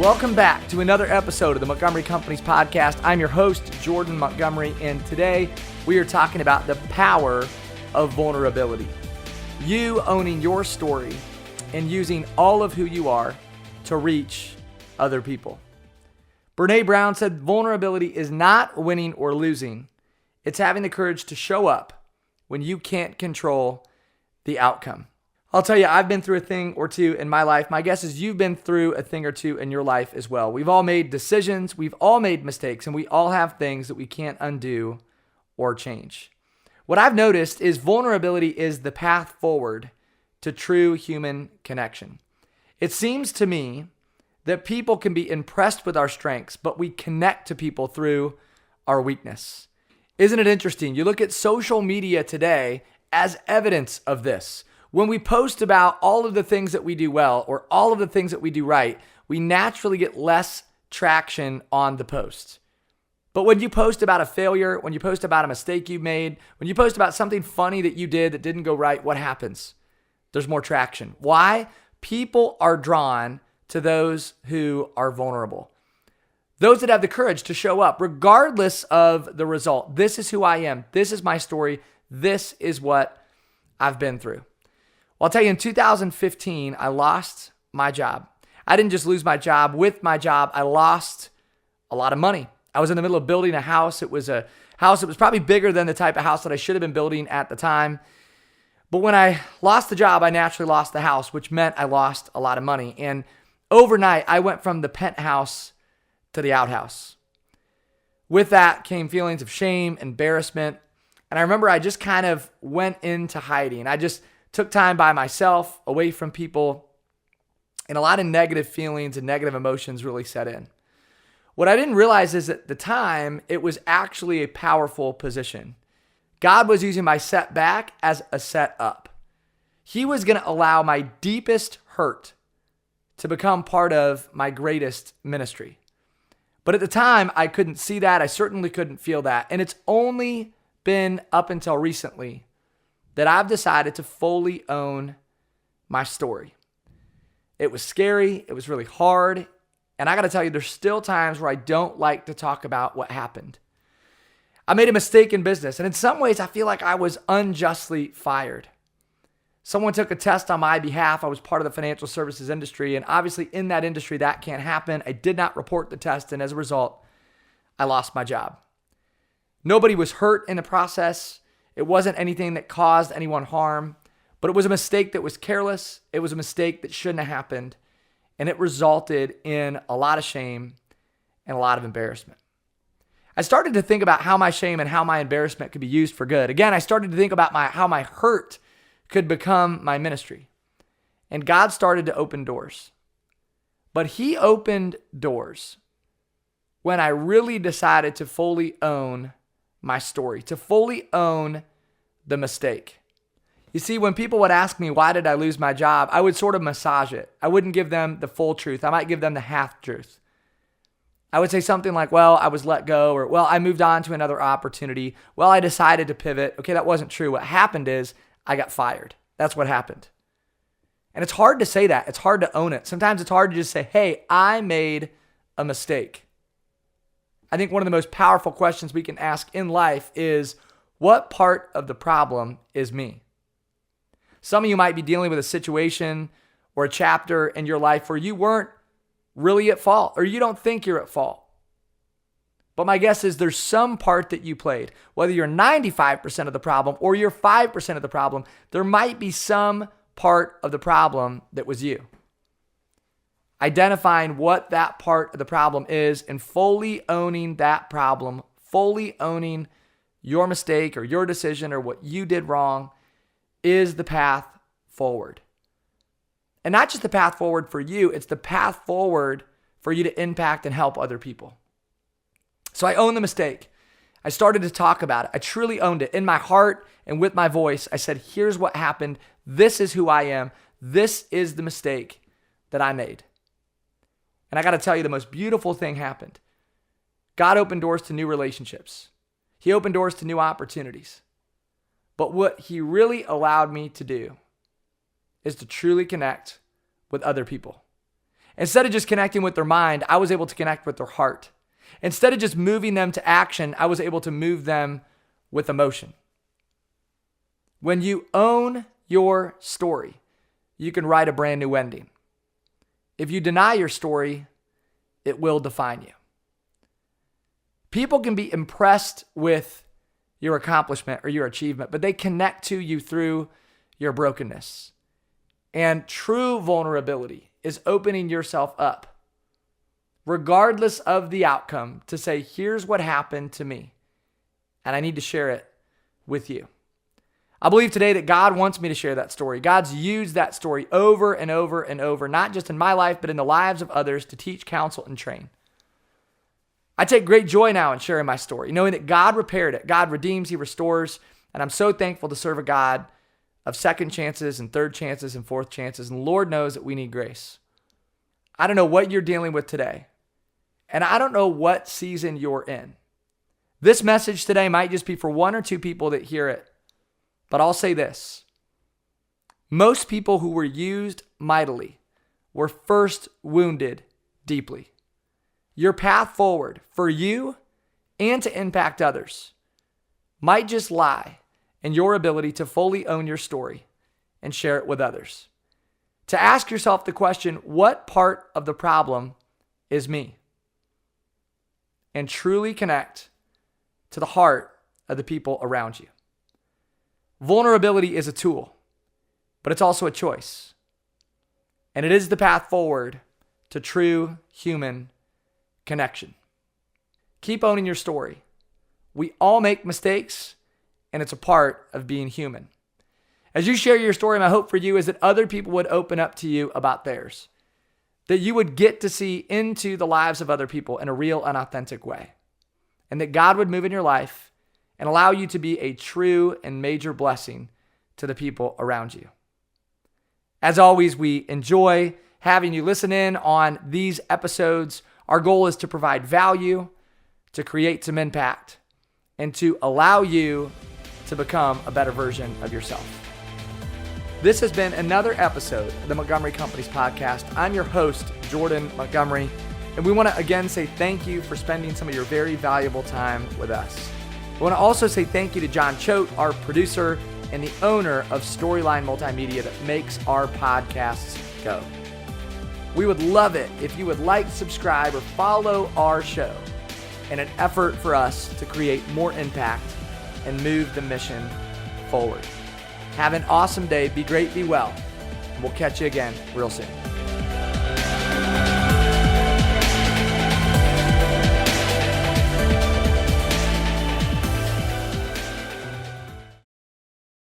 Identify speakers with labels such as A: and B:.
A: Welcome back to another episode of the Montgomery Companies podcast. I'm your host, Jordan Montgomery, and today we are talking about the power of vulnerability. You owning your story and using all of who you are to reach other people. Brene Brown said, vulnerability is not winning or losing. It's having the courage to show up when you can't control the outcome. I'll tell you, I've been through a thing or two in my life. My guess is you've been through a thing or two in your life as well. We've all made decisions, we've all made mistakes, and we all have things that we can't undo or change. What I've noticed is vulnerability is the path forward to true human connection. It seems to me that people can be impressed with our strengths, but we connect to people through our weakness. Isn't it interesting? You look at social media today as evidence of this. When we post about all of the things that we do well or all of the things that we do right, we naturally get less traction on the post. But when you post about a failure, when you post about a mistake you made, when you post about something funny that you did that didn't go right, what happens? There's more traction. Why? People are drawn to those who are vulnerable. Those that have the courage to show up regardless of the result. This is who I am. This is my story. This is what I've been through. Well, I'll tell you, in 2015, I lost my job. I didn't just lose my job. With my job, I lost a lot of money. I was in the middle of building a house. It was a house that was probably bigger than the type of house that I should have been building at the time. But when I lost the job, I naturally lost the house, which meant I lost a lot of money. And overnight, I went from the penthouse to the outhouse. With that came feelings of shame, embarrassment. And I remember I just kind of went into hiding. I just took time by myself, away from people, and a lot of negative feelings and negative emotions really set in. What I didn't realize is at the time, it was actually a powerful position. God was using my setback as a setup. He was going to allow my deepest hurt to become part of my greatest ministry. But at the time, I couldn't see that. I certainly couldn't feel that. And it's only been up until recently that I've decided to fully own my story. It was scary. It was really hard. And I got to tell you, there's still times where I don't like to talk about what happened. I made a mistake in business. And in some ways, I feel like I was unjustly fired. Someone took a test on my behalf. I was part of the financial services industry. And obviously in that industry, that can't happen. I did not report the test. And as a result, I lost my job. Nobody was hurt in the process. It wasn't anything that caused anyone harm, but it was a mistake that was careless. It was a mistake that shouldn't have happened, and it resulted in a lot of shame and a lot of embarrassment. I started to think about how my shame and how my embarrassment could be used for good. Again, I started to think about how my hurt could become my ministry, and God started to open doors. But He opened doors when I really decided to fully own my story, to fully own the mistake. You see, when people would ask me, why did I lose my job? I would sort of massage it. I wouldn't give them the full truth. I might give them the half truth. I would say something like, well, I was let go, or, well, I moved on to another opportunity. Well, I decided to pivot. Okay, that wasn't true. What happened is I got fired. That's what happened. And it's hard to say that. It's hard to own it. Sometimes it's hard to just say, hey, I made a mistake. I think one of the most powerful questions we can ask in life is, what part of the problem is me? Some of you might be dealing with a situation or a chapter in your life where you weren't really at fault, or you don't think you're at fault. But my guess is there's some part that you played. Whether you're 95% of the problem or you're 5% of the problem, there might be some part of the problem that was you. Identifying what that part of the problem is and fully owning that problem, fully owning your mistake or your decision or what you did wrong is the path forward. And not just the path forward for you, it's the path forward for you to impact and help other people. So I owned the mistake. I started to talk about it. I truly owned it. In my heart and with my voice, I said, here's what happened. This is who I am. This is the mistake that I made. And I got to tell you, the most beautiful thing happened. God opened doors to new relationships. He opened doors to new opportunities. But what He really allowed me to do is to truly connect with other people. Instead of just connecting with their mind, I was able to connect with their heart. Instead of just moving them to action, I was able to move them with emotion. When you own your story, you can write a brand new ending. If you deny your story, it will define you. People can be impressed with your accomplishment or your achievement, but they connect to you through your brokenness. And true vulnerability is opening yourself up, regardless of the outcome, to say, here's what happened to me, and I need to share it with you. I believe today that God wants me to share that story. God's used that story over and over and over, not just in my life, but in the lives of others to teach, counsel, and train. I take great joy now in sharing my story, knowing that God repaired it. God redeems, He restores, and I'm so thankful to serve a God of second chances and third chances and fourth chances, and Lord knows that we need grace. I don't know what you're dealing with today, and I don't know what season you're in. This message today might just be for one or two people that hear it, but I'll say this. Most people who were used mightily were first wounded deeply. Your path forward for you and to impact others might just lie in your ability to fully own your story and share it with others. To ask yourself the question, what part of the problem is me? And truly connect to the heart of the people around you. Vulnerability is a tool, but it's also a choice. And it is the path forward to true human connection. Keep owning your story. We all make mistakes, and it's a part of being human. As you share your story, my hope for you is that other people would open up to you about theirs, that you would get to see into the lives of other people in a real and authentic way, and that God would move in your life and allow you to be a true and major blessing to the people around you. As always, we enjoy having you listen in on these episodes. Our goal is to provide value, to create some impact, and to allow you to become a better version of yourself. This has been another episode of the Montgomery Companies Podcast. I'm your host, Jordan Montgomery, and we want to again say thank you for spending some of your very valuable time with us. I want to also say thank you to John Choate, our producer and the owner of Storyline Multimedia that makes our podcasts go. We would love it if you would like, subscribe, or follow our show in an effort for us to create more impact and move the mission forward. Have an awesome day. Be great, be well. And we'll catch you again real soon.